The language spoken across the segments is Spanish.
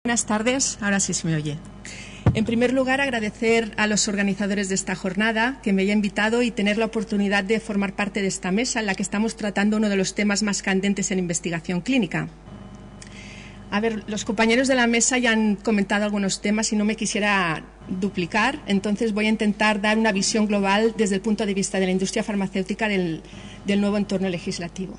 Buenas tardes, ahora sí se me oye. En primer lugar, agradecer a los organizadores de esta jornada que me hayan invitado y tener la oportunidad de formar parte de esta mesa en la que estamos tratando uno de los temas más candentes en investigación clínica. A ver, los compañeros de la mesa ya han comentado algunos temas y no me quisiera duplicar, entonces voy a intentar dar una visión global desde el punto de vista de la industria farmacéutica del nuevo entorno legislativo.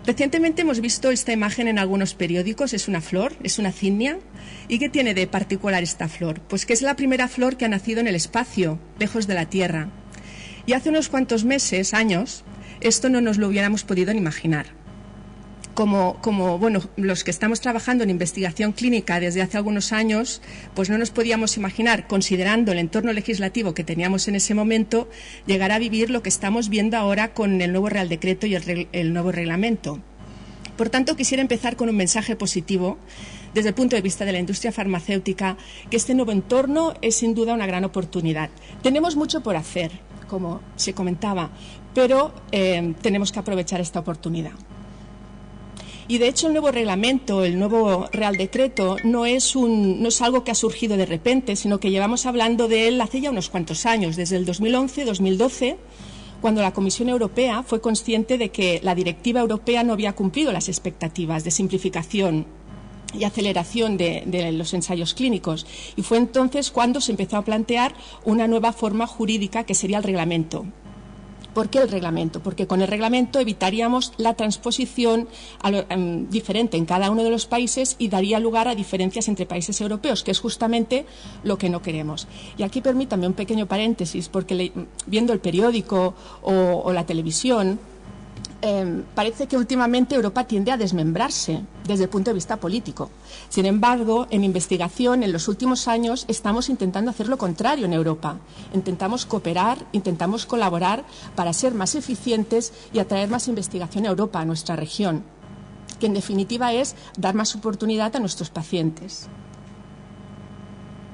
Recientemente hemos visto esta imagen en algunos periódicos. Es una flor, es una zinnia. ¿Y qué tiene de particular esta flor? Pues que es la primera flor que ha nacido en el espacio, lejos de la Tierra. Y hace unos cuantos meses, años, esto no nos lo hubiéramos podido ni imaginar. Bueno, los que estamos trabajando en investigación clínica desde hace algunos años, pues no nos podíamos imaginar, considerando el entorno legislativo que teníamos en ese momento, llegar a vivir lo que estamos viendo ahora con el nuevo Real Decreto y el nuevo reglamento. Por tanto, quisiera empezar con un mensaje positivo desde el punto de vista de la industria farmacéutica, que este nuevo entorno es sin duda una gran oportunidad. Tenemos mucho por hacer, como se comentaba, pero tenemos que aprovechar esta oportunidad. Y de hecho el nuevo reglamento, el nuevo Real Decreto, no es algo que ha surgido de repente, sino que llevamos hablando de él hace ya unos cuantos años, desde el 2011-2012, cuando la Comisión Europea fue consciente de que la directiva europea no había cumplido las expectativas de simplificación y aceleración de los ensayos clínicos. Y fue entonces cuando se empezó a plantear una nueva forma jurídica que sería el reglamento. ¿Por qué el reglamento? Porque con el reglamento evitaríamos la transposición diferente en cada uno de los países y daría lugar a diferencias entre países europeos, que es justamente lo que no queremos. Y aquí permítame un pequeño paréntesis, porque viendo el periódico o la televisión, parece que últimamente Europa tiende a desmembrarse desde el punto de vista político. Sin embargo, en investigación, en los últimos años, estamos intentando hacer lo contrario en Europa. Intentamos cooperar, intentamos colaborar para ser más eficientes y atraer más investigación a Europa, a nuestra región, que en definitiva es dar más oportunidad a nuestros pacientes.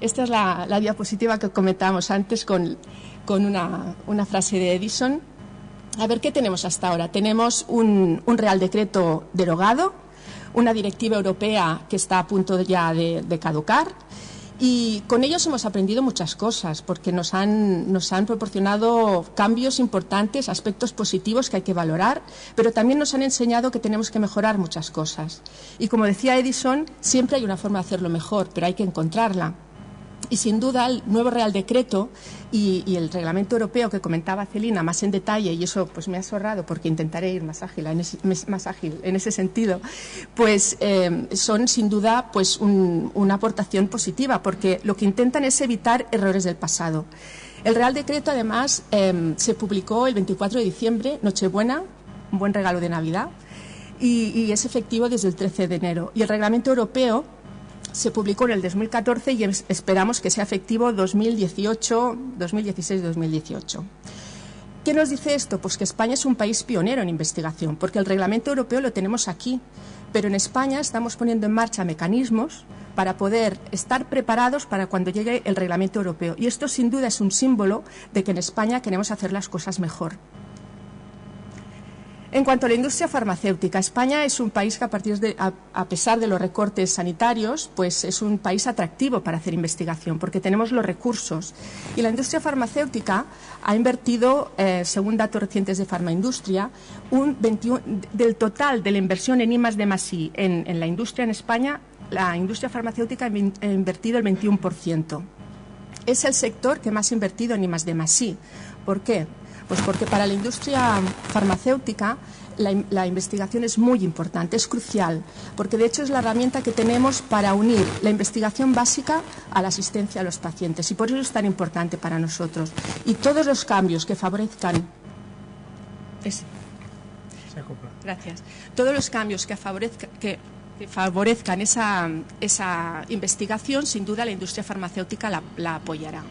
Esta es la diapositiva que comentábamos antes con una frase de Edison. A ver, ¿qué tenemos hasta ahora? Tenemos un Real Decreto derogado, una directiva europea que está a punto ya de caducar, y con ellos hemos aprendido muchas cosas, porque nos han proporcionado cambios importantes, aspectos positivos que hay que valorar, pero también nos han enseñado que tenemos que mejorar muchas cosas. Y como decía Edison, siempre hay una forma de hacerlo mejor, pero hay que encontrarla. Y sin duda el nuevo Real Decreto y el reglamento europeo que comentaba Celina más en detalle, y eso pues me ha sorrado porque intentaré ir más ágil en ese sentido, pues son sin duda pues una aportación positiva, porque lo que intentan es evitar errores del pasado. El Real Decreto además se publicó el 24 de diciembre, Nochebuena, un buen regalo de Navidad, y es efectivo desde el 13 de enero. Y el reglamento europeo se publicó en el 2014 y esperamos que sea efectivo 2016-2018. ¿Qué nos dice esto? Pues que España es un país pionero en investigación, porque el reglamento europeo lo tenemos aquí, pero en España estamos poniendo en marcha mecanismos para poder estar preparados para cuando llegue el reglamento europeo. Y esto sin duda es un símbolo de que en España queremos hacer las cosas mejor. En cuanto a la industria farmacéutica, España es un país que a pesar de los recortes sanitarios, pues es un país atractivo para hacer investigación, porque tenemos los recursos. Y la industria farmacéutica ha invertido, según datos recientes de Farmaindustria, del total de la inversión en I+D+I en la industria en España, la industria farmacéutica ha invertido el 21%. Es el sector que más ha invertido en I+D+I. ¿Por qué? Pues porque para la industria farmacéutica la investigación es muy importante, es crucial, porque de hecho es la herramienta que tenemos para unir la investigación básica a la asistencia a los pacientes, y por eso es tan importante para nosotros. Y todos los cambios que favorezcan todos los cambios que favorezcan esa investigación, sin duda la industria farmacéutica la apoyará.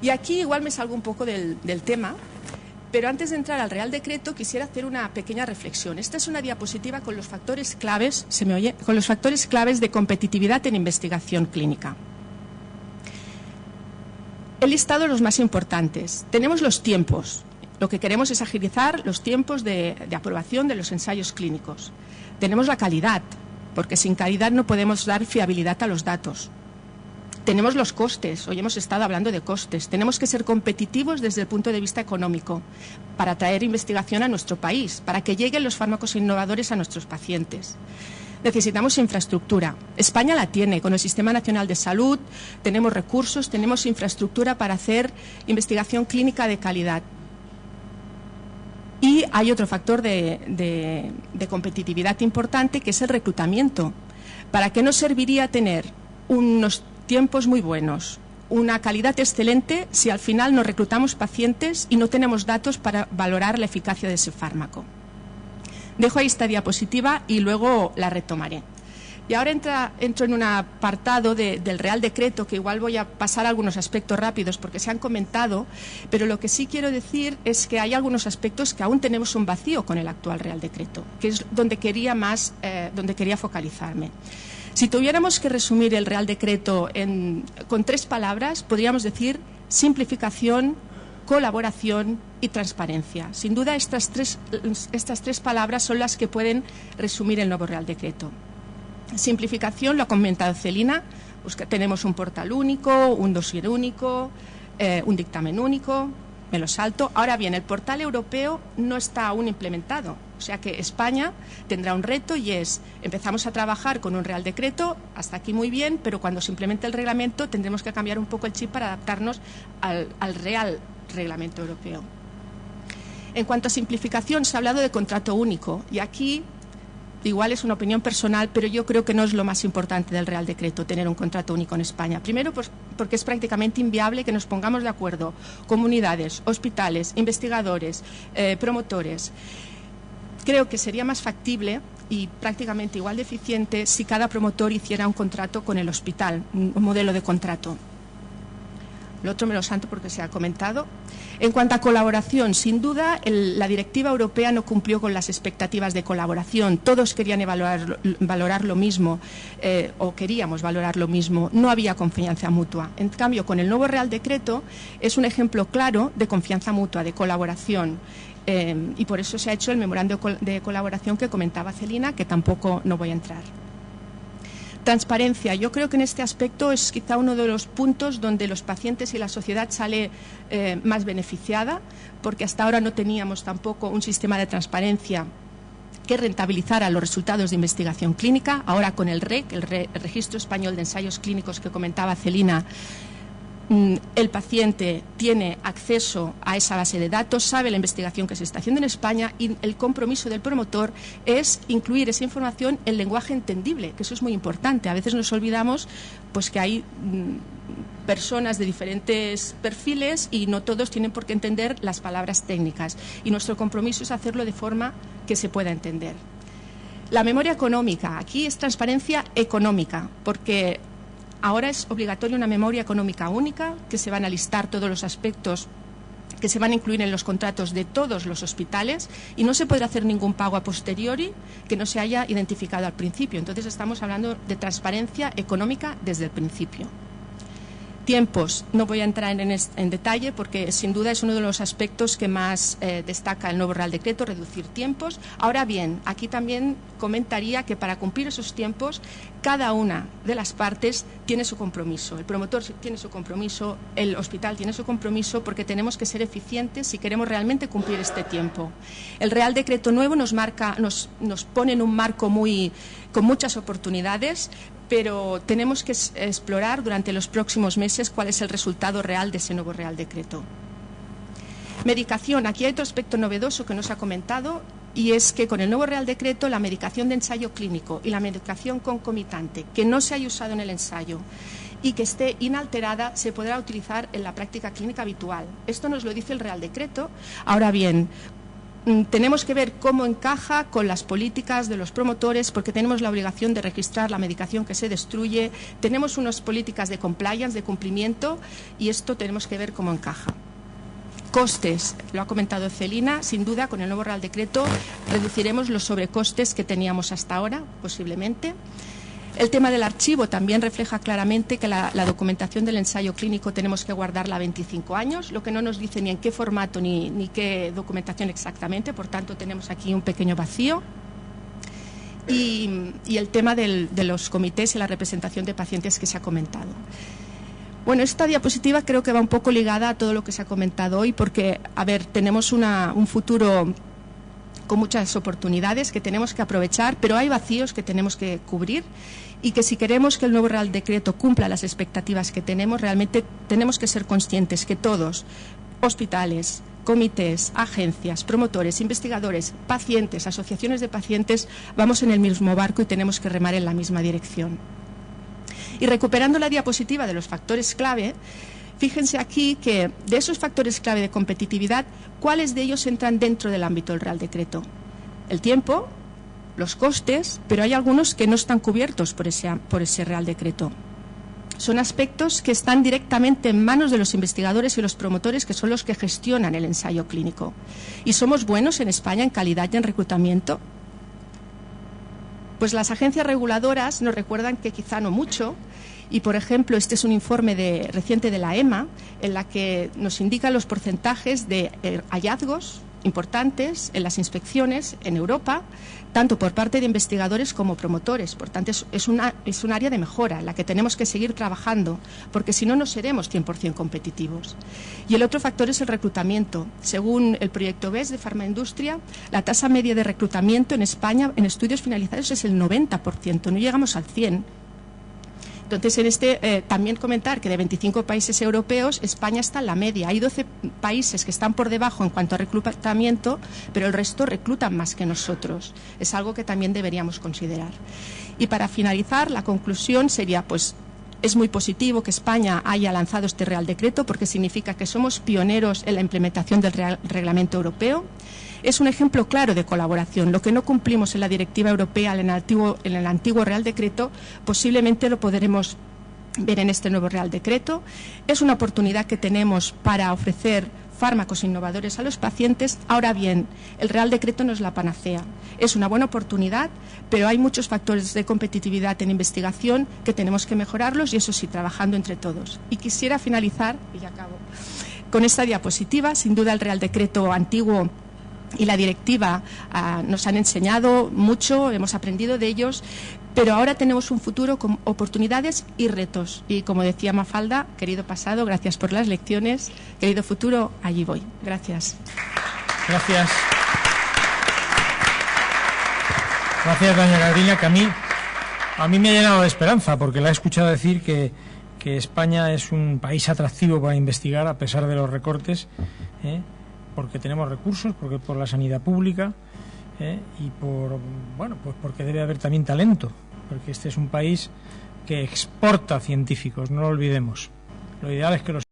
Y aquí igual me salgo un poco del tema, pero antes de entrar al Real Decreto quisiera hacer una pequeña reflexión. Esta es una diapositiva con los factores claves, ¿se me oye? Con los factores claves de competitividad en investigación clínica. He listado los más importantes. Tenemos los tiempos. Lo que queremos es agilizar los tiempos de aprobación de los ensayos clínicos. Tenemos la calidad, porque sin calidad no podemos dar fiabilidad a los datos. Tenemos los costes, hoy hemos estado hablando de costes. Tenemos que ser competitivos desde el punto de vista económico para traer investigación a nuestro país, para que lleguen los fármacos innovadores a nuestros pacientes. Necesitamos infraestructura. España la tiene, con el Sistema Nacional de Salud, tenemos recursos, tenemos infraestructura para hacer investigación clínica de calidad. Y hay otro factor de competitividad importante, que es el reclutamiento. ¿Para qué nos serviría tener unos tiempos muy buenos, una calidad excelente, si al final no reclutamos pacientes y no tenemos datos para valorar la eficacia de ese fármaco? Dejo ahí esta diapositiva y luego la retomaré. Y ahora entro en un apartado del Real Decreto, que igual voy a pasar algunos aspectos rápidos porque se han comentado, pero lo que sí quiero decir es que hay algunos aspectos que aún tenemos un vacío con el actual Real Decreto, que es donde quería focalizarme. Si tuviéramos que resumir el Real Decreto con 3 palabras, podríamos decir simplificación, colaboración y transparencia. Sin duda, estas tres palabras son las que pueden resumir el nuevo Real Decreto. Simplificación, lo ha comentado Celina, pues que tenemos un portal único, un dossier único, un dictamen único, me lo salto. Ahora bien, el portal europeo no está aún implementado, o sea que España tendrá un reto y empezamos a trabajar con un Real Decreto, hasta aquí muy bien, pero cuando se implemente el reglamento tendremos que cambiar un poco el chip para adaptarnos al Real Reglamento Europeo. En cuanto a simplificación, se ha hablado de contrato único y aquí igual es una opinión personal, pero yo creo que no es lo más importante del Real Decreto tener un contrato único en España. Primero, pues, porque es prácticamente inviable que nos pongamos de acuerdo comunidades, hospitales, investigadores, promotores. Creo que sería más factible y prácticamente igual de eficiente si cada promotor hiciera un contrato con el hospital, un modelo de contrato. Lo otro me lo salto porque se ha comentado. En cuanto a colaboración, sin duda, la directiva europea no cumplió con las expectativas de colaboración. Todos querían valorar lo mismo o queríamos valorar lo mismo. No había confianza mutua. En cambio, con el nuevo Real Decreto es un ejemplo claro de confianza mutua, de colaboración. Y por eso se ha hecho el memorando de colaboración que comentaba Celina, que tampoco no voy a entrar. Transparencia. Yo creo que en este aspecto es quizá uno de los puntos donde los pacientes y la sociedad sale más beneficiada, porque hasta ahora no teníamos tampoco un sistema de transparencia que rentabilizara los resultados de investigación clínica. Ahora con el REC, el Registro Español de Ensayos Clínicos que comentaba Celina, el paciente tiene acceso a esa base de datos, sabe la investigación que se está haciendo en España y el compromiso del promotor es incluir esa información en lenguaje entendible, que eso es muy importante. A veces nos olvidamos pues que hay personas de diferentes perfiles y no todos tienen por qué entender las palabras técnicas y nuestro compromiso es hacerlo de forma que se pueda entender. La memoria económica, aquí es transparencia económica, porque ahora es obligatoria una memoria económica única, que se van a listar todos los aspectos que se van a incluir en los contratos de todos los hospitales y no se podrá hacer ningún pago a posteriori que no se haya identificado al principio. Entonces estamos hablando de transparencia económica desde el principio. Tiempos, no voy a entrar en detalle porque sin duda es uno de los aspectos que más destaca el nuevo Real Decreto, reducir tiempos. Ahora bien, aquí también comentaría que para cumplir esos tiempos cada una de las partes tiene su compromiso. El promotor tiene su compromiso, el hospital tiene su compromiso porque tenemos que ser eficientes si queremos realmente cumplir este tiempo. El Real Decreto nuevo nos pone en un marco con muchas oportunidades, pero tenemos que explorar durante los próximos meses cuál es el resultado real de ese nuevo Real Decreto. Medicación. Aquí hay otro aspecto novedoso que no se ha comentado y es que con el nuevo Real Decreto la medicación de ensayo clínico y la medicación concomitante que no se haya usado en el ensayo y que esté inalterada se podrá utilizar en la práctica clínica habitual. Esto nos lo dice el Real Decreto. Ahora bien, tenemos que ver cómo encaja con las políticas de los promotores porque tenemos la obligación de registrar la medicación que se destruye, tenemos unas políticas de compliance, de cumplimiento y esto tenemos que ver cómo encaja. Costes, lo ha comentado Celina, sin duda con el nuevo Real Decreto reduciremos los sobrecostes que teníamos hasta ahora, posiblemente. El tema del archivo también refleja claramente que la documentación del ensayo clínico tenemos que guardarla a 25 años, lo que no nos dice ni en qué formato ni qué documentación exactamente, por tanto tenemos aquí un pequeño vacío. Y el tema de los comités y la representación de pacientes que se ha comentado. Bueno, esta diapositiva creo que va un poco ligada a todo lo que se ha comentado hoy porque, a ver, tenemos un futuro con muchas oportunidades que tenemos que aprovechar, pero hay vacíos que tenemos que cubrir y que si queremos que el nuevo Real Decreto cumpla las expectativas que tenemos, realmente tenemos que ser conscientes que todos, hospitales, comités, agencias, promotores, investigadores, pacientes, asociaciones de pacientes, vamos en el mismo barco y tenemos que remar en la misma dirección. Y recuperando la diapositiva de los factores clave, fíjense aquí que de esos factores clave de competitividad, ¿cuáles de ellos entran dentro del ámbito del Real Decreto? El tiempo, los costes, pero hay algunos que no están cubiertos por ese Real Decreto. Son aspectos que están directamente en manos de los investigadores y los promotores, que son los que gestionan el ensayo clínico. ¿Y somos buenos en España en calidad y en reclutamiento? Pues las agencias reguladoras nos recuerdan que quizá no mucho, y por ejemplo este es un informe reciente de la EMA en la que nos indica los porcentajes de hallazgos importantes en las inspecciones en Europa, tanto por parte de investigadores como promotores. Por tanto, es un área de mejora en la que tenemos que seguir trabajando, porque si no, no seremos 100% competitivos. Y el otro factor es el reclutamiento. Según el proyecto BES de Farmaindustria, la tasa media de reclutamiento en España en estudios finalizados es el 90%, no llegamos al 100%. Entonces, también comentar que de 25 países europeos, España está en la media. Hay 12 países que están por debajo en cuanto a reclutamiento, pero el resto reclutan más que nosotros. Es algo que también deberíamos considerar. Y para finalizar, la conclusión sería, pues, es muy positivo que España haya lanzado este Real Decreto porque significa que somos pioneros en la implementación del Reglamento Europeo. Es un ejemplo claro de colaboración. Lo que no cumplimos en la directiva europea, en el antiguo Real Decreto, posiblemente lo podremos ver en este nuevo Real Decreto. Es una oportunidad que tenemos para ofrecer fármacos innovadores a los pacientes. Ahora bien, el Real Decreto no es la panacea. Es una buena oportunidad, pero hay muchos factores de competitividad en investigación que tenemos que mejorarlos y eso sí, trabajando entre todos. Y quisiera finalizar, y ya acabo, con esta diapositiva. Sin duda el Real Decreto antiguo y la directiva nos han enseñado mucho, hemos aprendido de ellos, pero ahora tenemos un futuro con oportunidades y retos. Y como decía Mafalda, querido pasado, gracias por las lecciones, querido futuro, allí voy. Gracias. Gracias. Gracias, doña Carolina, que a mí me ha llenado de esperanza, porque la he escuchado decir que España es un país atractivo para investigar a pesar de los recortes, porque tenemos recursos, porque por la sanidad pública y porque debe haber también talento, porque este es un país que exporta científicos, no lo olvidemos. Lo ideal es que los